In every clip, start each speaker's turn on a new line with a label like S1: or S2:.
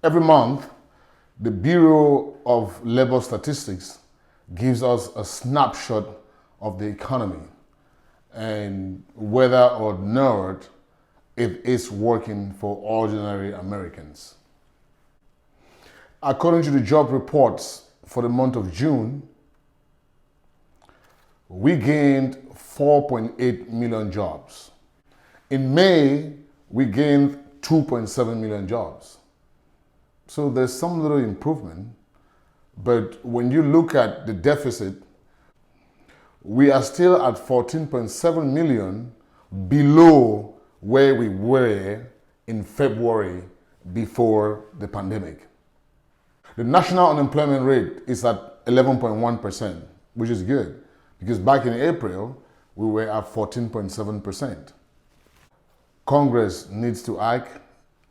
S1: Every month, the Bureau of Labor Statistics gives us a snapshot of the economy and whether or not it is working for ordinary Americans. According to the job reports for the month of June, we gained 4.8 million jobs. In May, we gained 2.7 million jobs. So there's some little improvement, but when you look at the deficit, we are still at 14.7 million below where we were in February before the pandemic. The national unemployment rate is at 11.1%, which is good, because back in April, we were at 14.7%. Congress needs to act,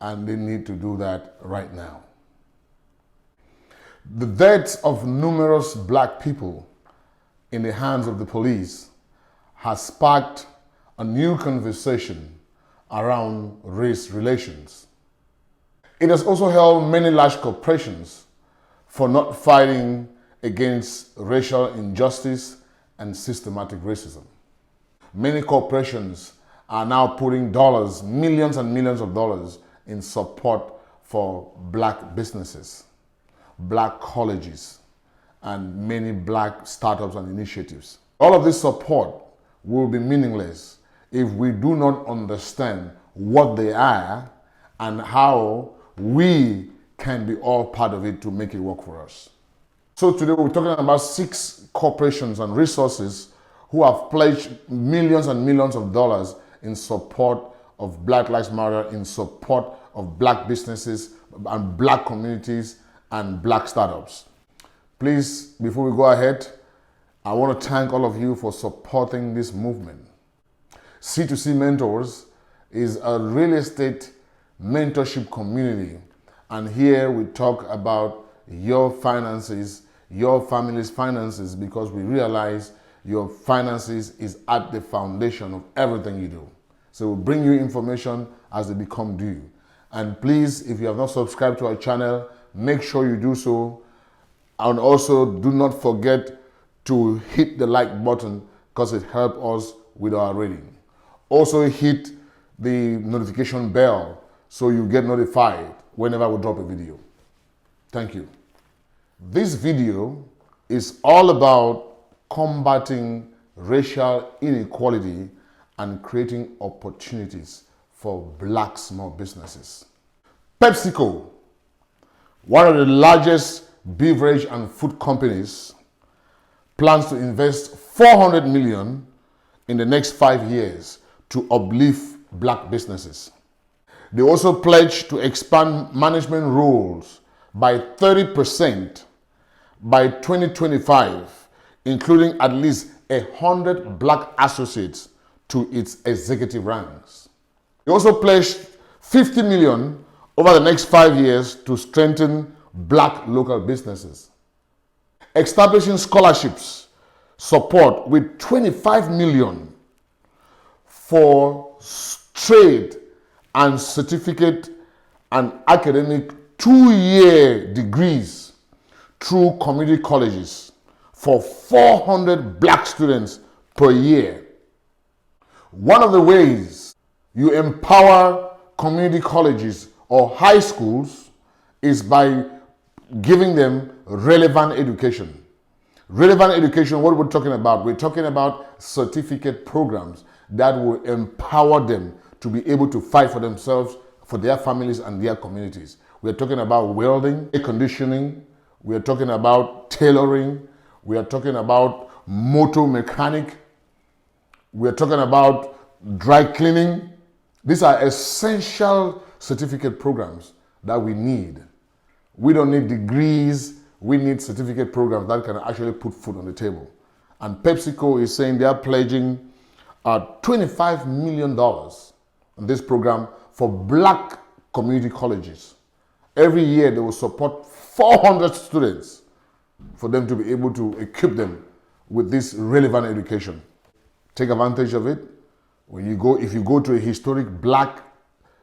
S1: and they need to do that right now. The deaths of numerous black people in the hands of the police has sparked a new conversation around race relations. It has also held many large corporations for not fighting against racial injustice and systematic racism. Many corporations are now putting dollars, millions and millions of dollars, in support for black businesses, black colleges, and many black startups and initiatives. All of this support will be meaningless if we do not understand what they are and how we can be all part of it to make it work for us. So today we're talking about 6 corporations and resources who have pledged millions and millions of dollars in support of Black Lives Matter, in support of black businesses and black communities and black startups. Please, before we go ahead, I want to thank all of you for supporting this movement. C2C Mentors is a real estate mentorship community, and here we talk about your finances, your family's finances, because we realize your finances is at the foundation of everything you do. So we'll bring you information as they become due. And please, if you have not subscribed to our channel, make sure you do so. And also do not forget to hit the like button because it helps us with our rating. Also hit the notification bell so you get notified whenever we drop a video. Thank you. This video is all about combating racial inequality and creating opportunities for black small businesses. PepsiCo, one of the largest beverage and food companies, plans to invest $400 million in the next 5 years to uplift black businesses. They also pledge to expand management roles by 30% by 2025, including at least 100 black associates to its executive ranks. They also pledged $50 million over the next 5 years to strengthen black local businesses. Establishing scholarships support with $25 million for trade and certificate and academic 2-year degrees through community colleges for 400 black students per year. One of the ways you empower community colleges or high schools is by giving them relevant education. Relevant education, what we're talking about? We're talking about certificate programs that will empower them to be able to fight for themselves, for their families and their communities. We're talking about welding, air conditioning, we're talking about tailoring, we are talking about motor mechanic, we're talking about dry cleaning. These are essential certificate programs that we need. We don't need degrees, we need certificate programs that can actually put food on the table. And PepsiCo is saying they are pledging $25 million on this program for black community colleges. Every year they will support 400 students for them to be able to equip them with this relevant education. Take advantage of it. If you go to a historic black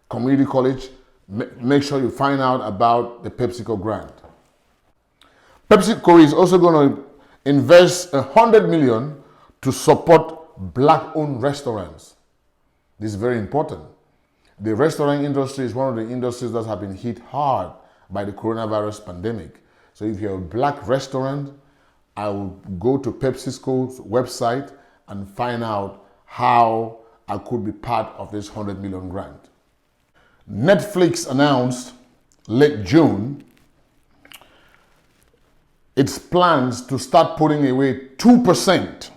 S1: community college, make sure you find out about the PepsiCo grant. PepsiCo is also going to invest $100 million to support black-owned restaurants. This is very important. The restaurant industry is one of the industries that have been hit hard by the coronavirus pandemic. So if you're a black restaurant, I will go to PepsiCo's website and find out how I could be part of this $100 million grant. Netflix announced late June its plans to start putting away 2%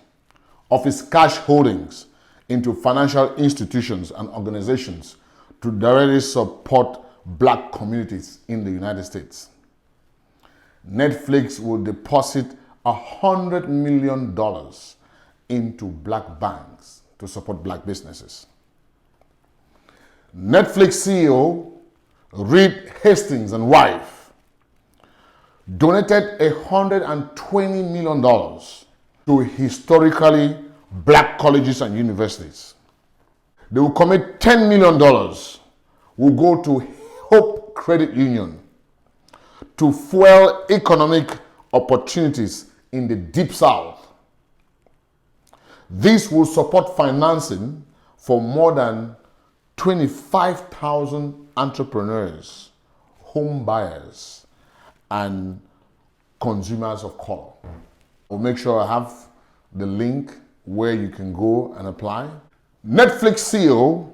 S1: of its cash holdings into financial institutions and organizations to directly support black communities in the United States. Netflix will deposit $100 million into black banks to support black businesses. Netflix CEO Reed Hastings and wife donated $120 million to historically black colleges and universities. They will commit $10 million will go to Hope Credit Union to fuel economic opportunities in the Deep South. This will support financing for more than 25,000 entrepreneurs, home buyers, and consumers of color. I'll make sure I have the link where you can go and apply. Netflix CEO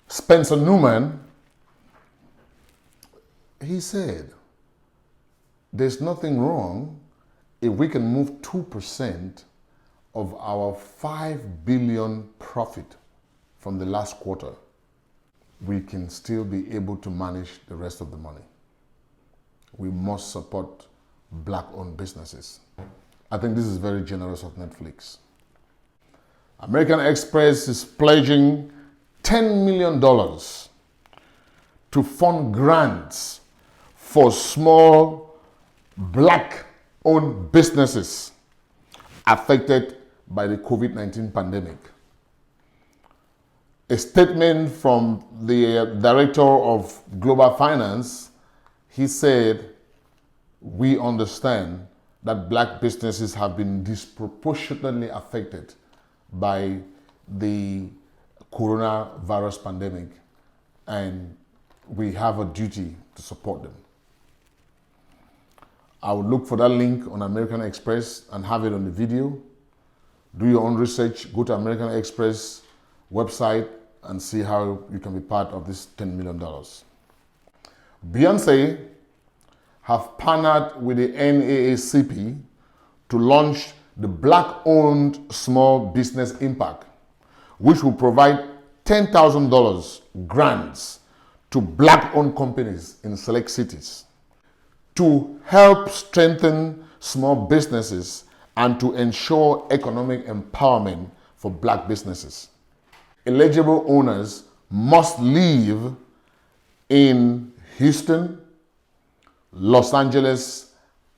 S1: Spencer Newman, he said, there's nothing wrong if we can move 2% of our $5 billion profit from the last quarter. We can still be able to manage the rest of the money. We must support black-owned businesses. I think this is very generous of Netflix. American Express is pledging $10 million to fund grants for small black-owned businesses affected by the COVID-19 pandemic. A statement from the Director of Global Finance, he said, we understand that black businesses have been disproportionately affected by the coronavirus pandemic, and we have a duty to support them. I will look for that link on American Express and have it on the video. Do your own research, go to American Express website and see how you can be part of this $10 million. Beyonce have partnered with the NAACP to launch the Black-Owned Small Business Impact, which will provide $10,000 grants to black-owned companies in select cities to help strengthen small businesses and to ensure economic empowerment for black businesses. Eligible owners must live in Houston, Los Angeles,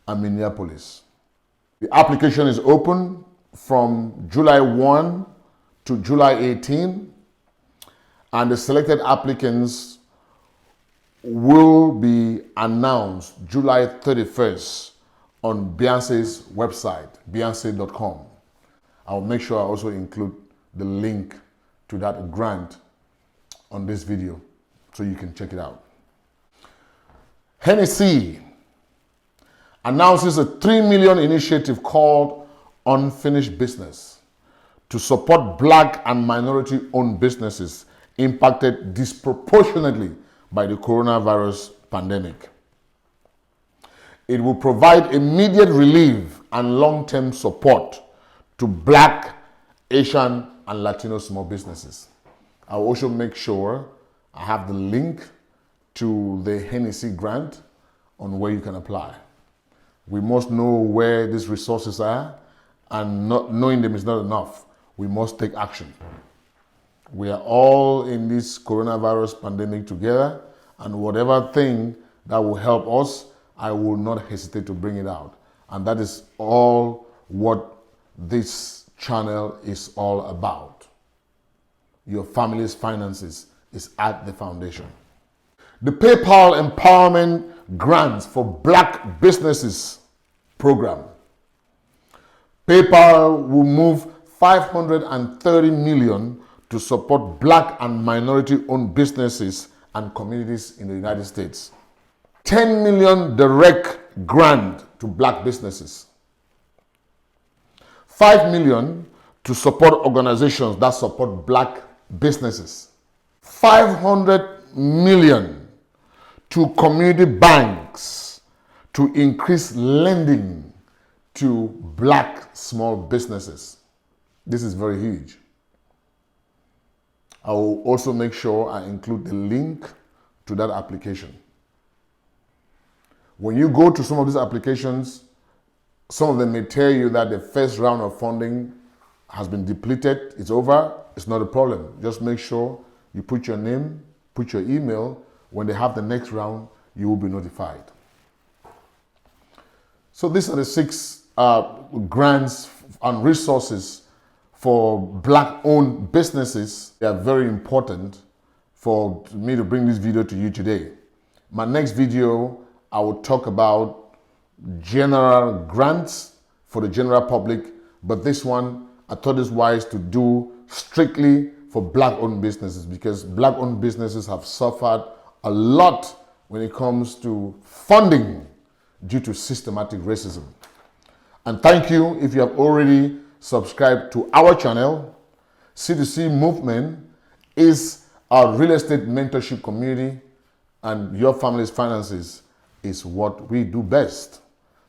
S1: and Minneapolis. The application is open from July 1 to July 18, and the selected applicants will be announced July 31st on Beyonce's website, Beyonce.com. I'll make sure I also include the link to that grant on this video so you can check it out. Hennessy announces a $3 million initiative called Unfinished Business to support black and minority-owned businesses impacted disproportionately by the coronavirus pandemic. It will provide immediate relief and long-term support to black, Asian, and Latino small businesses. I will also make sure I have the link to the Hennessy grant on where you can apply. We must know where these resources are, and not knowing them is not enough. We must take action. We are all in this coronavirus pandemic together, and whatever thing that will help us, I will not hesitate to bring it out. And that is all what this channel is all about. Your family's finances is at the foundation. The PayPal Empowerment Grants for Black Businesses program. PayPal will move $530 million to support Black and minority-owned businesses and communities in the United States. $10 million direct grant to Black businesses. $5 million to support organizations that support Black businesses. $500 million to community banks to increase lending to Black small businesses. This is very huge. I will also make sure I include the link to that application. When you go to some of these applications, some of them may tell you that the first round of funding has been depleted, it's over. It's not a problem. Just make sure you put your name, put your email. When they have the next round, you will be notified. So these are the 6 grants and resources for Black-owned businesses. They are very important for me to bring this video to you today. My next video, I will talk about general grants for the general public, but this one, I thought it's wise to do strictly for Black-owned businesses, because Black-owned businesses have suffered a lot when it comes to funding due to systematic racism. And thank you if you have already subscribed to our channel. C2C Movement is our real estate mentorship community, and your family's finances is what we do best.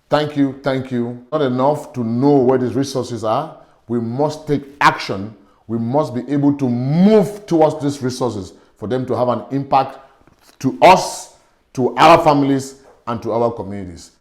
S1: Thank you, thank you. Not enough to know where these resources are. We must take action. We must be able to move towards these resources for them to have an impact to us, to our families, and to our communities.